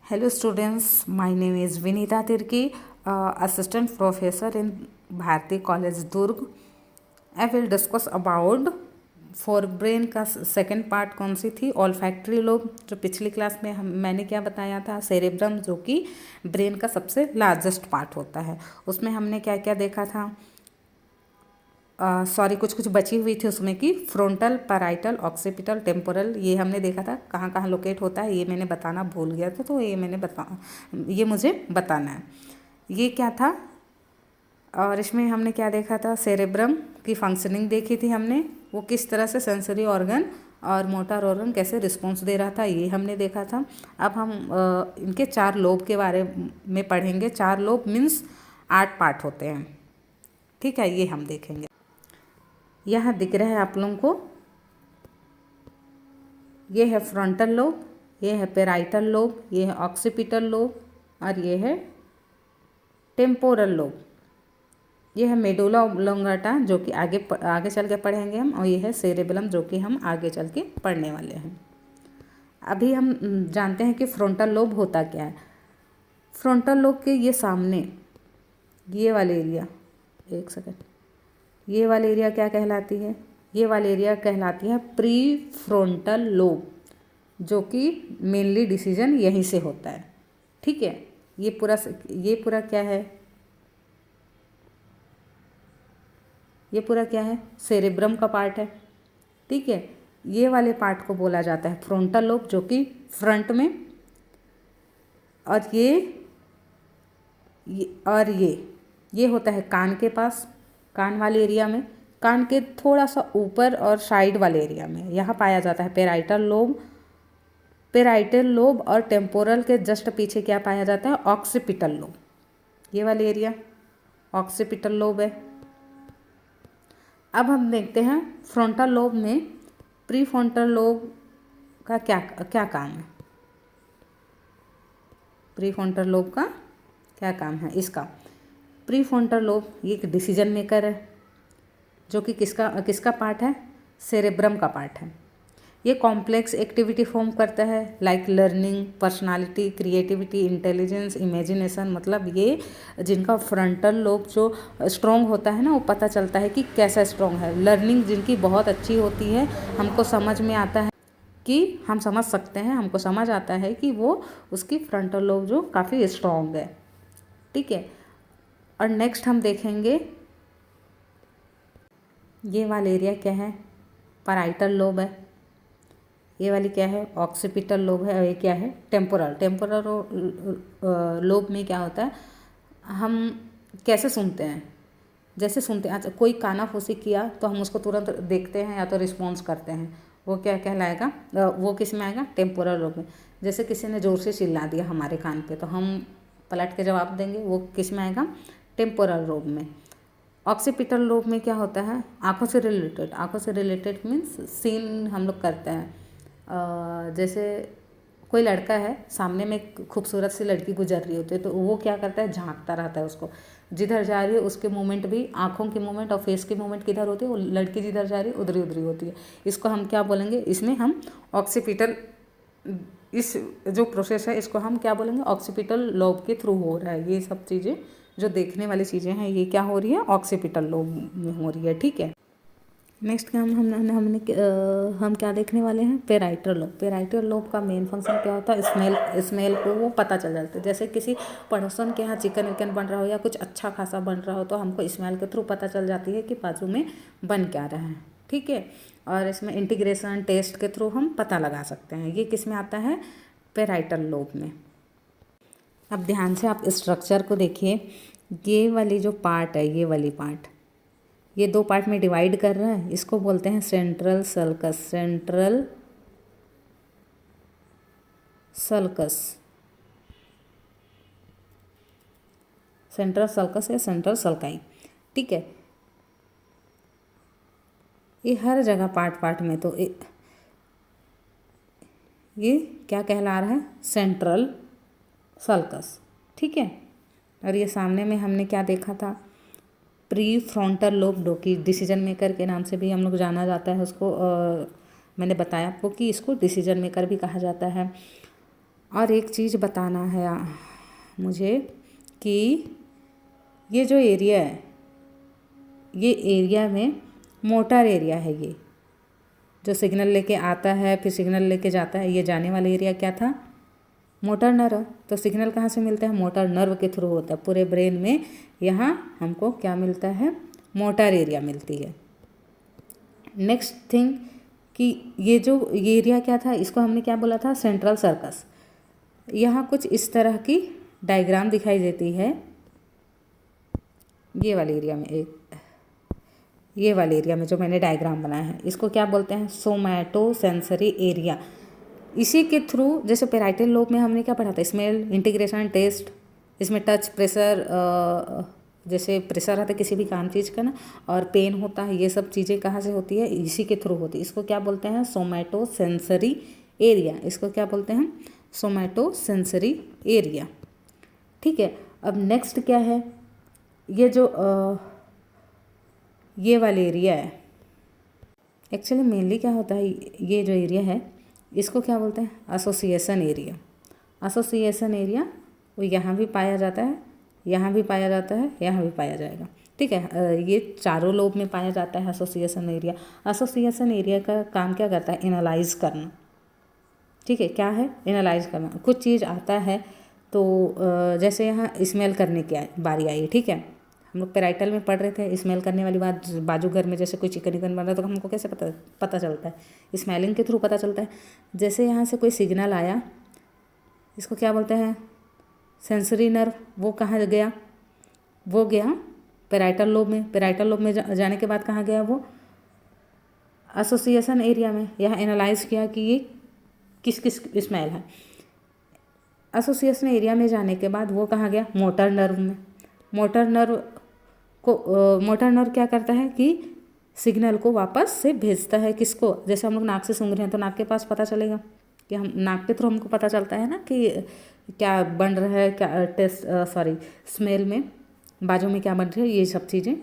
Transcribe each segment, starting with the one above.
Hello students, my name is Vinita Tirki, assistant professor in Bharati College Durg. I will discuss about forebrain का second part कौन सी थी, olfactory lobe. जो पिछली class में मैंने क्या बताया था, सेरेब्रम जो कि ब्रेन का सबसे लार्जेस्ट पार्ट होता है। उसमें हमने क्या क्या देखा था, कुछ बची हुई थी उसमें कि फ्रंटल, पैराइटल, ऑक्सीपिटल, टेम्पोरल, ये हमने देखा था कहाँ कहाँ लोकेट होता है। ये मैंने बताना भूल गया था, तो ये मुझे बताना है। ये क्या था, और इसमें हमने क्या देखा था, सेरेब्रम की फंक्शनिंग देखी थी हमने, वो किस तरह से सेंसरी ऑर्गन और मोटर ऑर्गन कैसे रिस्पॉन्स दे रहा था, ये हमने देखा था। अब हम इनके 4 लोब के बारे में पढ़ेंगे। 4 लोब मीन्स 8 पार्ट होते हैं, ठीक है, ये हम देखेंगे। यहाँ दिख रहा है आप लोगों को, ये है फ्रंटल लोब, ये है पेराइटल लोब, ये है ऑक्सीपिटल लोब और ये है टेम्पोरल लोब। ये है मेडुला ऑब्लोंगाटा जो कि आगे चल के पढ़ेंगे हम, और ये है सेरेबेलम जो कि हम आगे चल के पढ़ने वाले हैं। अभी हम जानते हैं कि फ्रंटल लोब होता क्या है। फ्रंटल लोब के ये सामने ये वाले एरिया, एक सेकंड, ये वाली एरिया क्या कहलाती है, ये वाली एरिया कहलाती है प्री फ्रंटल लोब, जो कि मेनली डिसीजन यहीं से होता है, ठीक है। ये पूरा क्या है, ये पूरा क्या है, सेरेब्रम का पार्ट है, ठीक है। ये वाले पार्ट को बोला जाता है फ्रंटल लोब, जो कि फ्रंट में, और ये होता है कान के पास, कान वाले एरिया में, कान के थोड़ा सा ऊपर और साइड वाले एरिया में यहाँ पाया जाता है पेराइटल लोब। पेराइटल लोब और टेम्पोरल के जस्ट पीछे क्या पाया जाता है, ऑक्सीपिटल लोब। ये वाले एरिया ऑक्सीपिटल लोब है। अब हम देखते हैं फ्रंटल लोब में प्री फ्रंटल लोब का क्या काम है। प्री फ्रंटल लोब का क्या काम है इसका। प्री फ्रंटल लोब ये एक डिसीजन मेकर है, जो कि किसका पार्ट है, सेरेब्रम का पार्ट है। ये कॉम्प्लेक्स एक्टिविटी फॉर्म करता है, like learning, personality, creativity, intelligence, imagination. मतलब ये जिनका फ्रंटल लोब जो स्ट्रॉन्ग होता है ना, वो पता चलता है कि कैसा स्ट्रॉन्ग है। लर्निंग जिनकी बहुत अच्छी होती है, हमको समझ में आता है कि हम समझ सकते हैं, हमको समझ आता है कि वो उसकी फ्रंटल लोब जो काफ़ी स्ट्रॉन्ग है, ठीक है। और नेक्स्ट हम देखेंगे ये वाला एरिया क्या है, पैराइटल लोब है। ये वाली क्या है, ऑक्सीपिटल लोब है। और ये क्या है, टेम्पोरल लोब में क्या होता है, हम कैसे सुनते हैं, जैसे सुनते हैं, अच्छा कोई कानाफूसी किया तो हम उसको तुरंत देखते हैं या तो रिस्पॉन्स करते हैं, वो क्या कहलाएगा, वो किस में आएगा, टेम्पोरल लोब में। जैसे किसी ने ज़ोर से चिल्ला दिया हमारे कान पे, तो हम पलट के जवाब देंगे, वो किस में आएगा, टेम्पोरल लोब में। ऑक्सीपिटल लोब में क्या होता है, आँखों से रिलेटेड मीन्स सीन हम लोग करते हैं। जैसे कोई लड़का है, सामने में एक खूबसूरत सी लड़की गुजर रही होती है, तो वो क्या करता है, झांकता रहता है उसको, जिधर जा रही है उसके मूवमेंट भी, आँखों की मूवमेंट और फेस की मूवमेंट किधर होती है, वो लड़की जिधर जा रही है उधर होती है। इसको हम क्या बोलेंगे, इसमें हम ऑक्सीपिटल, इस जो प्रोसेस है इसको हम क्या बोलेंगे, ऑक्सीपिटल लोब के थ्रू हो रहा है। ये सब चीज़ें जो देखने वाली चीज़ें हैं, ये क्या हो रही है, ऑक्सीपिटल लोब में हो रही है, ठीक है। नेक्स्ट क्या हम क्या देखने वाले हैं, पेराइटल लोब। पेराइटल लोब का मेन फंक्शन क्या होता है, स्मेल को वो पता चल जाता है। जैसे किसी पड़ोसन के यहाँ चिकन विकन बन रहा हो या कुछ अच्छा खासा बन रहा हो, तो हमको स्मेल के थ्रू पता चल जाती है कि बाजू में बन क्या रहा है, ठीक है। और इसमें इंटीग्रेशन टेस्ट के थ्रू हम पता लगा सकते हैं। ये किस में आता है, पेराइटल लोब में। अब ध्यान से आप स्ट्रक्चर को देखिए, ये वाली जो पार्ट है, ये वाली पार्ट, ये 2 पार्ट में डिवाइड कर रहा है, इसको बोलते हैं सेंट्रल सल्कस। सेंट्रल सल्कस या सेंट्रल सल्काई, ठीक है। ये हर जगह पार्ट में, तो ये क्या कहला रहा है, सेंट्रल सल्कस, ठीक है। और ये सामने में हमने क्या देखा था, प्री फ्रंटल लोब, जो कि डिसीजन मेकर के नाम से भी हम लोग जाना जाता है उसको। मैंने बताया आपको कि इसको डिसीजन मेकर भी कहा जाता है। और एक चीज़ बताना है मुझे कि ये जो एरिया है, ये एरिया में मोटर एरिया है। ये जो सिग्नल लेके आता है फिर सिग्नल लेके जाता है, ये जाने वाला एरिया क्या था? Motor nerve. तो सिग्नल कहाँ से मिलता है? मोटर नर्व के थ्रू होता है। पूरे ब्रेन में यहाँ हमको क्या मिलता है? मोटर एरिया मिलती है। नेक्स्ट थिंग कि ये जो ये एरिया क्या था, इसको हमने क्या बोला था? Central sulcus. यहाँ कुछ इस तरह की डायग्राम दिखाई देती है। ये वाले एरिया में ये वाले एरिया में जो मैंने डायग्राम बनाया है, इसको क्या बोलते हैं? सोमैटो सेंसरी एरिया। इसी के थ्रू, जैसे पैराइटल लोब में हमने क्या पढ़ा था? Smell, integration, test. इसमें टच, प्रेशर, जैसे प्रेशर आता है किसी भी काम चीज़ का ना, और पेन होता है, ये सब चीज़ें कहाँ से होती है? इसी के थ्रू होती है। इसको क्या बोलते हैं? सोमैटो सेंसरी एरिया। इसको क्या बोलते हैं? सोमैटो सेंसरी एरिया। ठीक है। अब नेक्स्ट क्या है? ये जो ये वाले एरिया है, एक्चुअली मेनली क्या होता है, ये जो एरिया है इसको क्या बोलते हैं? Association area. एसोसिएशन एरिया वो यहाँ भी पाया जाता है, यहाँ भी पाया जाता है, यहाँ भी पाया जाएगा। ठीक है। ये चारों लोब में पाया जाता है एसोसिएशन एरिया। एसोसिएशन एरिया का काम क्या करता है? एनालाइज करना। ठीक है। क्या है? एनालाइज करना। कुछ चीज़ आता है तो जैसे यहाँ स्मेल करने की बारी आई। ठीक है। हम लोग पैराइटल में पढ़ रहे थे स्मेल करने वाली बात। बाजू घर में जैसे कोई चिकन विकन बन रहा है तो हमको कैसे पता चलता है? स्मेलिंग के थ्रू पता चलता है। जैसे यहाँ से कोई सिग्नल आया, इसको क्या बोलते हैं? Sensory nerve. वो कहाँ गया? वो गया पैराइटल लोब में। पैराइटल लोब में जाने के बाद कहाँ गया? वो एसोसिएशन एरिया में। यहाँ एनालाइज किया कि ये किस किस स्मेल है। एसोसिएशन एरिया में जाने के बाद वो कहाँ गया? मोटर नर्व में। मोटर नर्व मोटर नर्व क्या करता है कि सिग्नल को वापस से भेजता है। किसको? जैसे हम लोग नाक से सूंघ रहे हैं तो नाक के पास पता चलेगा कि हम नाक के थ्रू हमको पता चलता है ना कि क्या बन रहा है, क्या स्मेल में बाजू में क्या बन रहा है। ये सब चीज़ें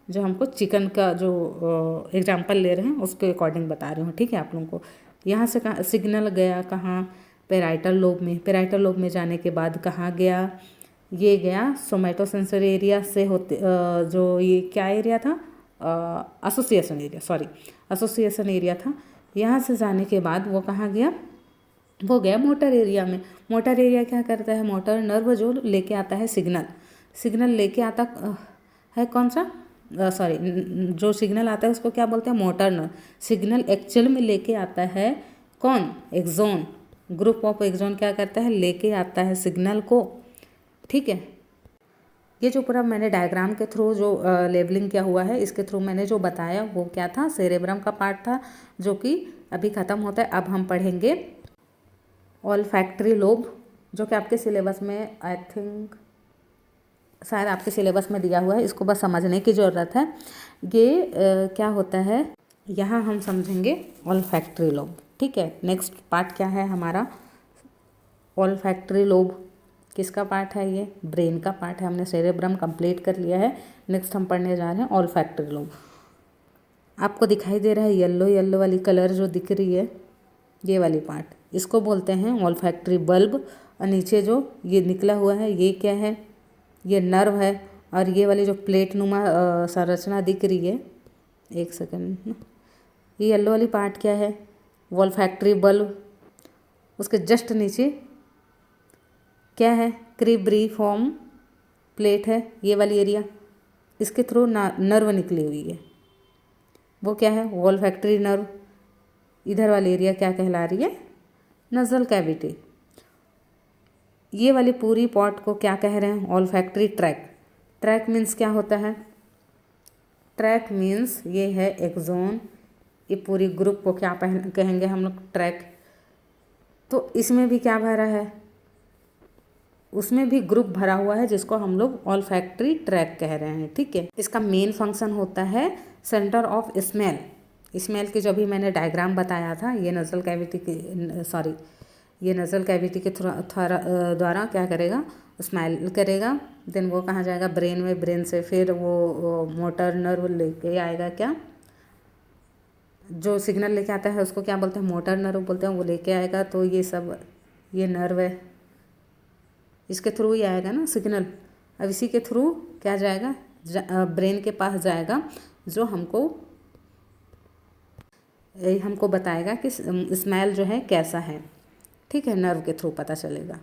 जो हमको चिकन का जो एग्जाम्पल ले रहे हैं उसके अकॉर्डिंग बता रही हूँ। ठीक है। आप लोगों को यहाँ से कहाँ सिग्नल गया? कहाँ? पैराइटल लोब में। पैराइटल लोब में जाने के बाद कहाँ गया? ये गया सोमैटो सेंसरी एरिया से होते जो ये क्या एरिया था? एसोसिएशन एरिया, एसोसिएशन एरिया था। यहाँ से जाने के बाद वो कहाँ गया? वो गया मोटर एरिया में। मोटर एरिया क्या करता है? मोटर नर्व जो लेके आता है सिग्नल लेके आता है। कौन सा? जो सिग्नल आता है उसको क्या बोलते हैं? Motor nerve. सिग्नल एक्चुअल में लेके आता है कौन? एक्सोन। ग्रुप ऑफ एक्सोन क्या करता है? लेके आता है सिग्नल को। ठीक है। ये जो पूरा मैंने डायग्राम के थ्रू जो लेबलिंग किया हुआ है, इसके थ्रू मैंने जो बताया वो क्या था? सेरेब्रम का पार्ट था जो कि अभी ख़त्म होता है। अब हम पढ़ेंगे ऑल्फैक्टरी लोब, जो कि आपके सिलेबस में आई थिंक शायद आपके सिलेबस में दिया हुआ है। इसको बस समझने की ज़रूरत है। ये क्या होता है यहाँ हम समझेंगे ऑल्फैक्टरी लोब। ठीक है। नेक्स्ट पार्ट क्या है हमारा? ऑल्फैक्टरी लोब किसका पार्ट है? ये ब्रेन का पार्ट है। हमने सेरेब्रम कंप्लीट कर लिया है। नेक्स्ट हम पढ़ने जा रहे हैं ऑल्फैक्टरी लोब। आपको दिखाई दे रहा है येलो येलो वाली कलर जो दिख रही है, ये वाली पार्ट, इसको बोलते हैं ऑल्फैक्टरी बल्ब। और नीचे जो ये निकला हुआ है ये क्या है? ये नर्व है। और ये वाली जो प्लेट नुमा संरचना दिख रही है, एक सेकंड, ये येलो वाली पार्ट क्या है? Olfactory bulb. उसके जस्ट नीचे क्या है? क्रिब्रिफॉर्म प्लेट है, ये वाली एरिया। इसके थ्रू नर्व निकली हुई है, वो क्या है? Olfactory nerve. इधर वाली एरिया क्या कहला रही है? नज़ल कैविटी। ये वाली पूरी पॉट को क्या कह रहे हैं? Olfactory track. ट्रैक मीन्स क्या होता है? ट्रैक मीन्स ये है एक्सोन। ये पूरी ग्रुप को क्या कहेंगे हम लोग? ट्रैक। तो इसमें भी क्या भरा है? उसमें भी ग्रुप भरा हुआ है जिसको हम लोग ऑल्फैक्टरी ट्रैक कह रहे हैं। ठीक है। इसका मेन फंक्शन होता है सेंटर ऑफ स्मेल। स्मेल की जो भी मैंने डायग्राम बताया था, ये नज़ल कैविटी की ये नज़ल कैविटी के द्वारा क्या करेगा? स्मेल करेगा। देन वो कहाँ जाएगा? ब्रेन में। ब्रेन से फिर वो मोटर नर्व लेके आएगा क्या? जो सिग्नल लेके आता है उसको क्या बोलते हैं? मोटर नर्व बोलते हैं। वो लेके आएगा तो ये सब ये नर्व है, इसके थ्रू ही आएगा ना सिग्नल। अब इसी के थ्रू क्या जाएगा, ब्रेन के पास जाएगा, जो हमको बताएगा कि स्मेल जो है कैसा है। ठीक है, नर्व के थ्रू पता चलेगा।